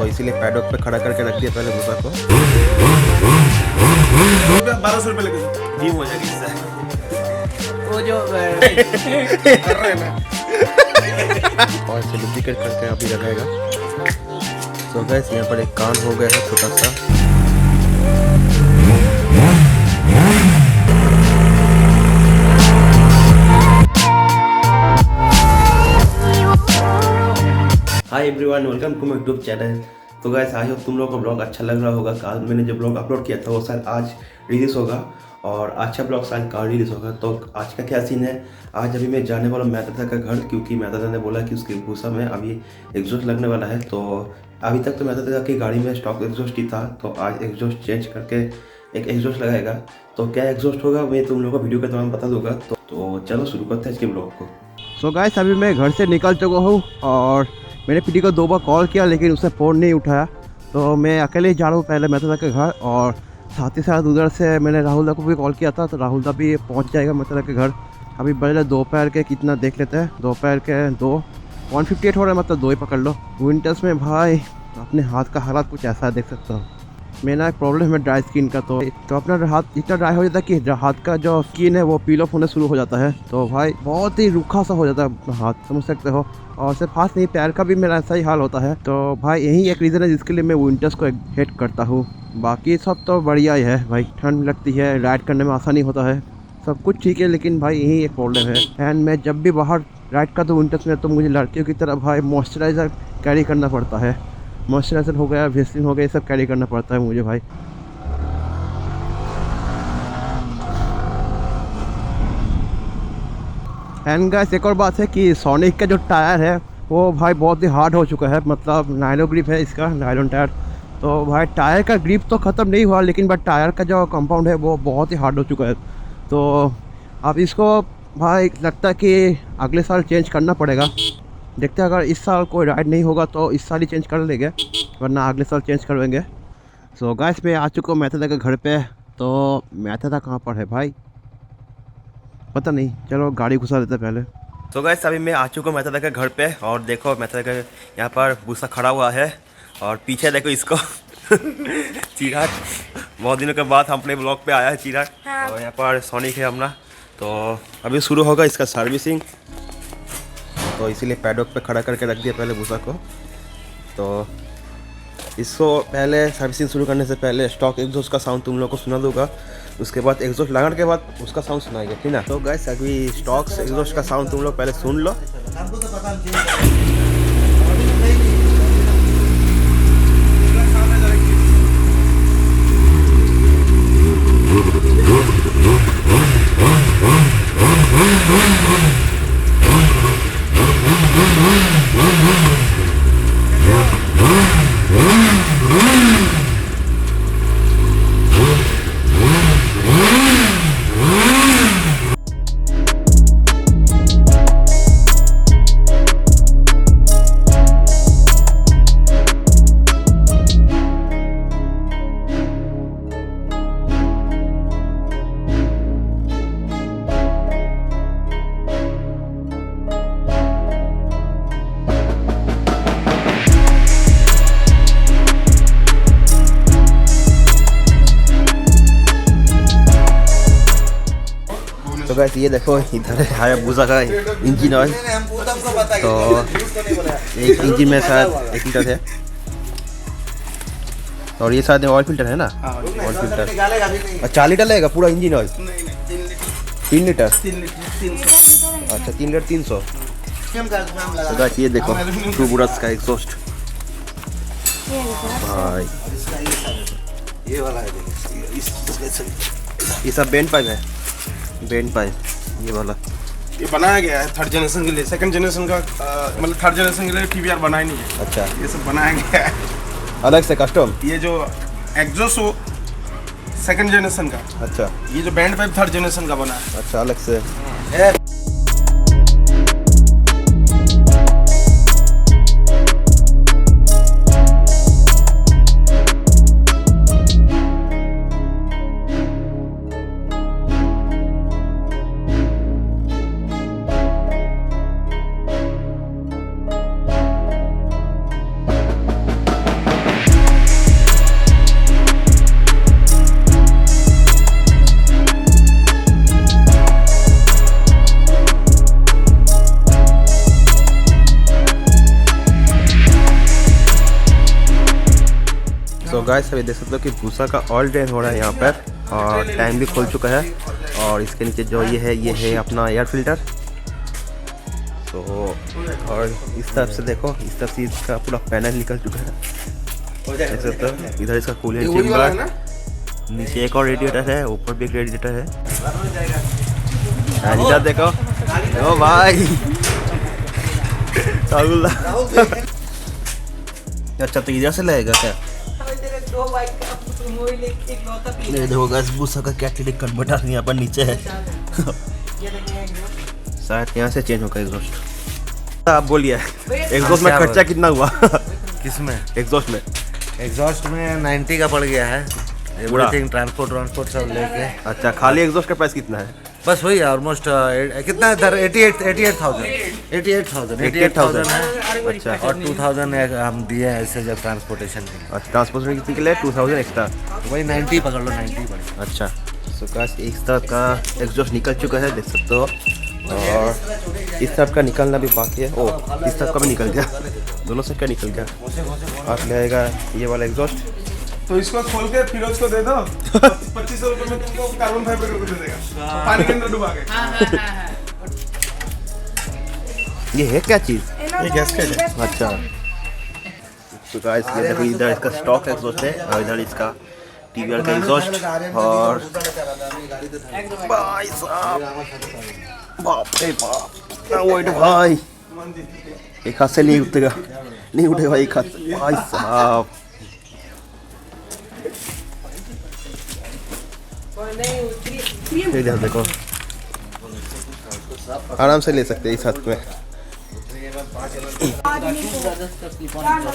इसीलिए पैडॉक पे खड़ा करके रख दिया पहले भूसा को। 1200 रुपये लगे जिम हो जाएगी इससे। वो जो कर रहे हैं ना। और इसे लुब्रिकेट करके अभी लगाएगा। तो गैस यहाँ पर एक कान हो गया है छोटा सा। Hi everyone, welcome to my YouTube channel. तो गाइस आई होप तुम लोगों को ब्लॉग अच्छा लग रहा होगा। कल मैंने जो ब्लॉग अपलोड किया था वो शायद आज रिलीज़ होगा और अच्छा ब्लॉग शायद कल रिलीज़ होगा। तो आज का क्या सीन है, आज अभी मैं जाने वाला हूँ मेहता का घर, क्योंकि मेहता ने बोला कि उसके भूसा में अभी एग्जॉस्ट लगने वाला है। तो अभी तक तो मेहता की गाड़ी में स्टॉक एग्जॉस्ट ही था, तो आज एग्जॉस्ट चेंज करके एक एग्जॉस्ट लगाएगा। तो क्या एग्जॉस्ट होगा मैं तुम लोगों को वीडियो के दौरान बता दूंगा। तो चलो शुरू करते हैं इसके ब्लॉग को। सो गाइस अभी मैं घर से निकल चुका हूँ और मैंने पीटी को 2 बार कॉल किया लेकिन उसने फ़ोन नहीं उठाया। तो मैं अकेले ही जा रहा हूँ पहले मेहता के घर, और साथ ही साथ उधर से मैंने राहुल दा को भी कॉल किया था, तो राहुल दा भी पहुँच जाएगा मेहता के घर। अभी पहले दोपहर के कितना देख लेते हैं, दोपहर के 1:58 हो रहा है, मतलब 2 ही पकड़ लो। विंटर्स में भाई अपने हाथ का हालात कुछ ऐसा है, देख सकते हो। मेरा एक प्रॉब्लम है ड्राई स्किन का, तो अपना हाथ इतना ड्राई हो जाता है कि हाथ का जो स्किन है वो पील ऑफ होने शुरू हो जाता है। तो भाई बहुत ही रूखा सा हो जाता है हाथ, समझ सकते हो। और सिर्फ हाथ नहीं, पैर का भी मेरा ऐसा ही हाल होता है। तो भाई यही एक रीज़न है जिसके लिए मैं विंटर्स को हेट करता हूँ। बाकी सब तो बढ़िया ही है भाई, ठंड लगती है, राइड करने में आसानी होता है, सब कुछ ठीक है। लेकिन भाई यही एक प्रॉब्लम है। एंड मैं जब भी बाहर राइड करता हूँ विंटर्स में, तो मुझे लड़कियों की तरह भाई मॉइस्चराइज़र कैरी करना पड़ता है। मॉइस्चराइज़र हो गया, वेस्लिन हो गया, ये सब कैरी करना पड़ता है मुझे भाई। एंड गाइस एक और बात है कि सोनिक का जो टायर है वो भाई बहुत ही हार्ड हो चुका है, मतलब नायलो ग्रिप है इसका, नायलॉन टायर। तो भाई टायर का ग्रिप तो ख़त्म नहीं हुआ, लेकिन बट टायर का जो कंपाउंड है वो बहुत ही हार्ड हो चुका है। तो अब इसको भाई लगता है कि अगले साल चेंज करना पड़ेगा। देखते हैं, अगर इस साल कोई राइड नहीं होगा तो इस साल ही चेंज कर लेंगे, वरना अगले साल चेंज करवाएंगे। सो गाइस मैं आ चुका हूँ मेहता के घर पे। तो मेहता कहाँ पर है भाई पता नहीं, चलो गाड़ी घुसा देते पहले। तो गाइस अभी मैं आ चुका हूँ मेहता के घर पे, और देखो मेहता का यहाँ पर भूसा खड़ा हुआ है, और पीछे देखो इसको चिराग, बहुत दिनों के बाद हम अपने ब्लॉग पे आया है चिराग। हाँ। और यहाँ पर सोनिक है अपना। तो अभी शुरू होगा इसका सर्विसिंग, तो इसीलिए पैडॉक पे खड़ा करके रख दिया पहले भूसा को। तो इसको पहले सर्विसिंग शुरू करने से पहले स्टॉक एग्जॉस्ट का साउंड तुम लोग को सुना दूंगा, उसके बाद एग्जॉस्ट लगाने के बाद उसका साउंड सुनाएंगे, ठीक ना। तो गाइस अभी स्टॉक एग्जॉस्ट का साउंड तुम लोग पहले सुन लो। तो गाइस ये देखो इधर है हायाबुसा का इंजन ऑयल। तो एक इंजन में शायद 1 लीटर है, और ये शायद ऑयल फिल्टर है ना, ऑयल फिल्टर। 4 लीटर लगेगा पूरा इंजन ऑयल? 3 लीटर। अच्छा 3 लीटर 300। तो गाइस ये देखो टूबरस का एग्जॉस्ट भाई, ये वाला है, ये सब बेंड पाइप है, बेंड पाइप ये वाला। ये बनाया गया है 3rd जनरेशन के लिए, 2nd जनरेशन का मतलब 3rd जनरेशन के लिए TBR बनाया नहीं है। अच्छा ये सब बनाया गया है अलग से कस्टम। ये जो एग्जॉस्ट हो 2nd जनरेशन का। अच्छा ये जो बैंड पाइप 3rd जनरेशन का बना है। अच्छा अलग से। सो गाइस अभी देख सकते हो कि भूसा का ऑयल ड्रेन हो रहा है यहाँ पर और टैंक भी खोल चुका है और इसके नीचे जो ये है अपना एयर फिल्टर। तो और इस तरफ से देखो, इस तरफ से इसका पूरा पैनल निकल चुका है देख सकते हो। इधर इसका कूलिंग चेम्बर, नीचे एक और रेडिएटर है, ऊपर भी एक रेडिएटर है। इधर देखो, ओ भाई अच्छा तो इधर से लगेगा क्या? ये देखो गाइस भूसा का कैटलिटिक कन्वर्टर यहाँ पर नीचे है शायद यहाँ से चेंज होगा एग्जॉस्ट। आप बोलिए एग्जॉस्ट में खर्चा कितना हुआ? किसमें? एग्जॉस्ट में? एग्जॉस्ट में 90 का पड़ गया है, एवरीथिंग ट्रांसपोर्ट सब लेके। अच्छा खाली एग्जॉस्ट का प्राइस कितना है? बस वही ऑलमोस्ट कितना है इधर? 88,000 है। अच्छा और 2000 हम दिए हैं ऐसे जब ट्रांसपोर्टेशन के लिए। अच्छा ट्रांसपोर्टेशन के लिए 2000 एक्स्ट्रा। वही 90 पकड़ लो, 90 पड़। अच्छा सो गाइस इस तरफ का एग्जॉस्ट निकल चुका है देख सकते हो और इस तरफ का निकलना भी बाकी है। ओ इस तरफ का भी निकल गया, दोनों साइड का निकल गया। आप ले आएगा ये वाला एग्जॉस्ट। तो इसको खोल के फिरोज को दे दो 2500 रुपये में तुमको कार्बन फाइबर को दे देगा पानी के अंदर डुबा के। ये है क्या चीज़? ये गैस का है। अच्छा तो गाइस ये देखो इधर इसका स्टॉक एग्जॉस्ट है और इधर इसका टीवीआर का एग्जॉस्ट। और भाई साहब बाप रे बाप वेट भाई, एक हाथ से नहीं उठेगा, नहीं उठेगा एक हाथ से भाई साहब। इधर देखो आराम से ले सकते हैं इस हाथ में।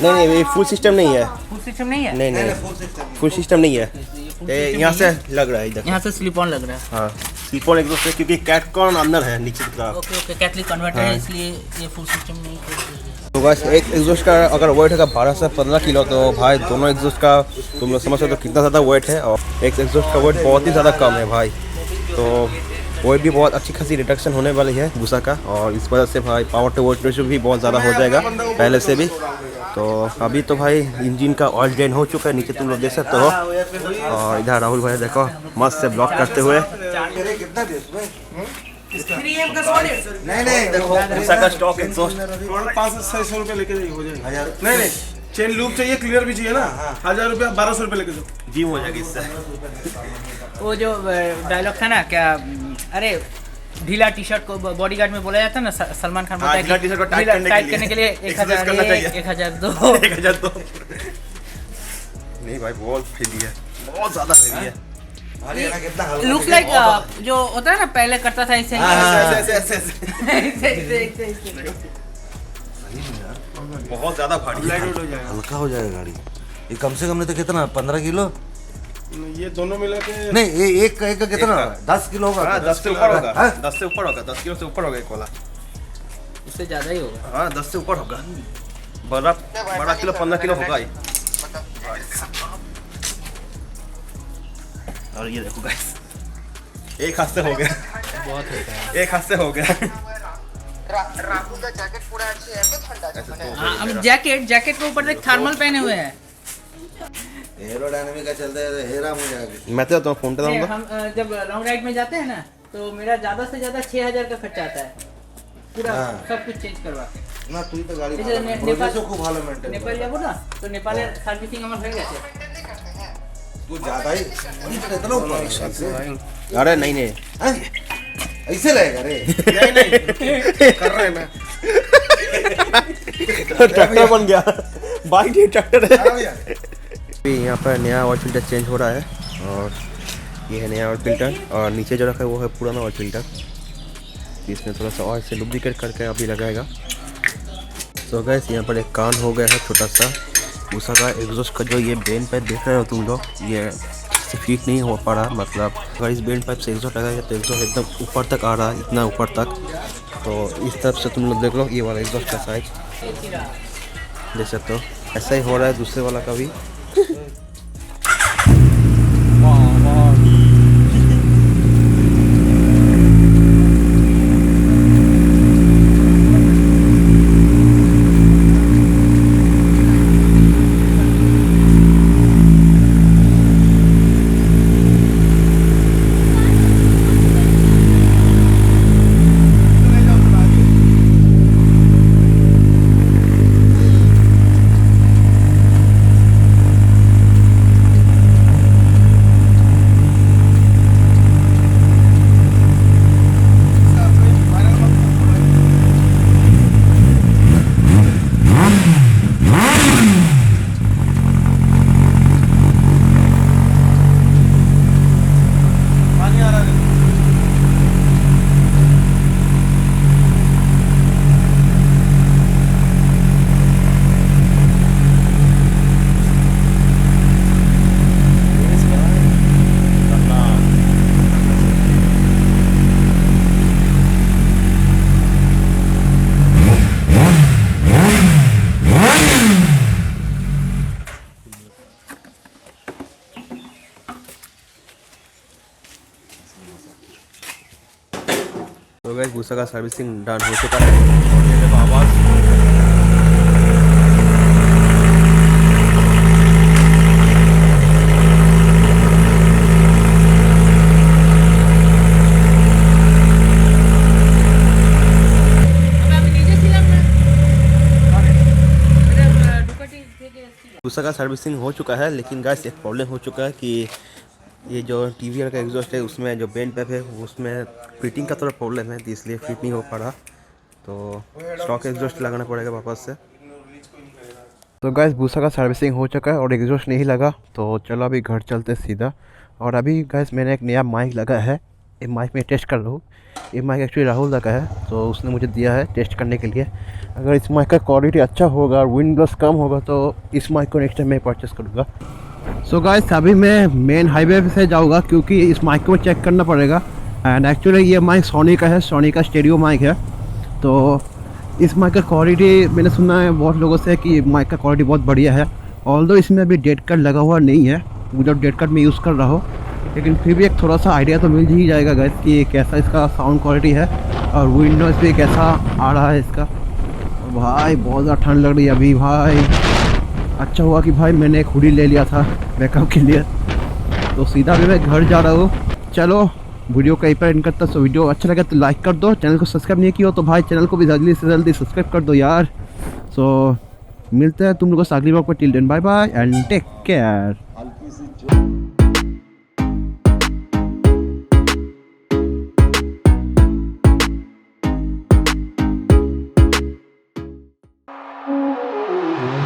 नहीं ये फुल सिस्टम नहीं है। फुल सिस्टम नहीं है? नहीं फुल सिस्टम नहीं है, यहाँ से लग रहा है इधर। यहाँ से स्लिप ऑन लग रहा है। हाँ स्लिप ऑन एग्जॉस्ट है क्योंकि कैटकॉन अंदर है नीचे की तरफ। ओके कैटलिक कन्वर्टर है इसलिए ये फुल सिस्टम नहीं है। तो बस एक एग्जॉस्ट का अगर वेट है 12 से 15 किलो तो भाई दोनों एग्जॉस्ट का तुम लोग समझ सकते हो कितना ज़्यादा वेट है। और एक एग्जॉस्ट का वेट बहुत ही ज़्यादा कम है भाई, तो वेट भी बहुत अच्छी खासी रिडक्शन होने वाली है भूसा का। और इस वजह से भाई पावर टू वेट रेशियो भी बहुत ज़्यादा हो जाएगा पहले से भी। तो अभी तो भाई इंजन का ऑयल ड्रेन हो चुका है नीचे तुम लोग देख सकते हो। और इधर राहुल भाई देखो मस्त से ब्लॉक करते हुए। नहीं देखो भूसा का स्टॉक एग्जॉस्ट 500 से 600 रुपये लेके हो जाएगा। नहीं चेन लूप चाहिए, क्लियर भी चाहिए ना, 1000 रुपया 1200 रुपये लेके जाओ। जिम हो जाएगी इससे। वो जो डायलॉग था ना क्या, अरे ढीला टी शर्ट को बॉडीगार्ड में बोला जाता है ना, सलमान खान बोलता है ढीला टी-शर्ट को टाइट करने के लिए 1001 1002 नहीं भाई बहुत हेवी है, बहुत ज़्यादा हेवी है। लुक्स लाइक जो होता है ना पहले करता था ऐसे बहुत ज़्यादा भारी है। हल्का हो जाएगा गाड़ी ये, कम से कम नहीं तो कितना 15 किलो? ये दोनों मिला के नहीं एक का कितना? 10 किलो होगा। 10 से ऊपर होगा, 10 से ऊपर होगा, 10 किलो से ऊपर होगा एक वाला। उससे ज़्यादा ही होगा। हाँ 10 से ऊपर होगा, बड़ा किलो 15 किलो होगा ही। और ये देखो गाइस एक हाथ से हो गया, बहुत होता है। एक हाथ से हो गया। राहुल का जैकेट पूरा अच्छी है तो ठंडा हाँ, अब जैकेट के ऊपर एक थर्मल पहने हुए हैं। एरोडायनामिक का चलता है तो हेराम हो जाएगा। मैं तो फोन पे नहीं, हम जब लॉन्ग राइड में जाते हैं ना तो मेरा ज़्यादा से ज़्यादा 6000 का खर्चा आता है पूरा सब कुछ चेंज करवा के। ना তুই তো গাড়ি এই যে नेपाल খুব ভালো মেইনটেইন नेपाल যাবো না তো নেপালের সার্ভিসিং আমার হয়ে গেছে। कुछ ज्यादा ही इतना ऊपर। अरे नहीं नहीं हैं? ऐसे रहेगा रे? कर रहे हैं मैं। ट्रैक्टर बन गया, बाइक ही ट्रैक्टर है। यहाँ पर नया ऑयल फिल्टर चेंज हो रहा है और ये है नया ऑयल फिल्टर और नीचे जो रखा है वो है पुराना ऑयल फिल्टर। इसमें थोड़ा सा ऑयल से लुब्रिकेट करके अभी लगाएगा। तो गैस यहाँ पर एक कान हो गया है छोटा सा भूसा का एग्जॉस्ट का। जो ये बेन पाइप देख रहे हो तुम लोग, ये फिट नहीं हो पा रहा, मतलब अगर इस बेन पाइप से एग्जॉस्ट लगाएगा तो एग्जॉस्ट एकदम ऊपर तक आ रहा है, इतना ऊपर तक। तो इस तरफ से तुम लोग देख लो ये वाला एग्जॉस्ट का साइज देख सकते हो, ऐसा ही हो रहा है दूसरे वाला का भी। भूसा का सर्विसिंग डन हो चुका है। ये देखो आवाज़। भूसा का सर्विसिंग हो चुका है, लेकिन गाइस एक प्रॉब्लम हो चुका है कि ये जो टीवीआर का एग्जॉस्ट है उसमें जो बेंड पैप है उसमें फिटिंग का थोड़ा प्रॉब्लम है, तो इसलिए फिट नहीं हो पा रहा। तो स्टॉक एग्जॉस्ट लगाना पड़ेगा वापस से। तो गाइस भूसा का सर्विसिंग हो चुका है और एग्जॉस्ट नहीं लगा, तो चलो अभी घर चलते सीधा। और अभी गाइस मैंने एक नया माइक लगा है, ये माइक में टेस्ट कर रहा हूँ। ये माइक एक्चुअली राहुल लगा है, तो उसने मुझे दिया है टेस्ट करने के लिए। अगर इस माइक का क्वालिटी अच्छा होगा और विंड ब्लास्ट कम होगा तो इस माइक को नेक्स्ट टाइम मैं परचेस करूँगा। सो गाइस अभी मैं मेन हाईवे से जाऊँगा क्योंकि इस माइक को चेक करना पड़ेगा। एंड एक्चुअली ये माइक सोनी का है, सोनी का स्टेरियो माइक है। तो इस माइक का क्वालिटी मैंने सुना है बहुत लोगों से कि माइक का क्वालिटी बहुत बढ़िया है। ऑल्दो इसमें अभी डेड कट लगा हुआ नहीं है, विदाउट डेड कट में यूज़ कर रहा हूँ, लेकिन फिर भी एक थोड़ा सा आइडिया तो मिल ही जाएगा गाइस कि कैसा इसका साउंड क्वालिटी है और विंडोज़ भी कैसा आ रहा है इसका। भाई बहुत ज़्यादा ठंड लग रही है अभी भाई। अच्छा हुआ कि भाई मैंने एक हुडी ले लिया था बैकअप के लिए। तो सीधा भी मैं घर जा रहा हूँ। चलो वीडियो कहीं पर एंड करता। सो वीडियो अच्छा लगा तो लाइक कर दो, चैनल को सब्सक्राइब नहीं किया हो तो भाई चैनल को भी जल्दी से जल्दी सब्सक्राइब कर दो यार। सो मिलते हैं तुम लोगों से अगली बार पर। Till then bye bye and take care.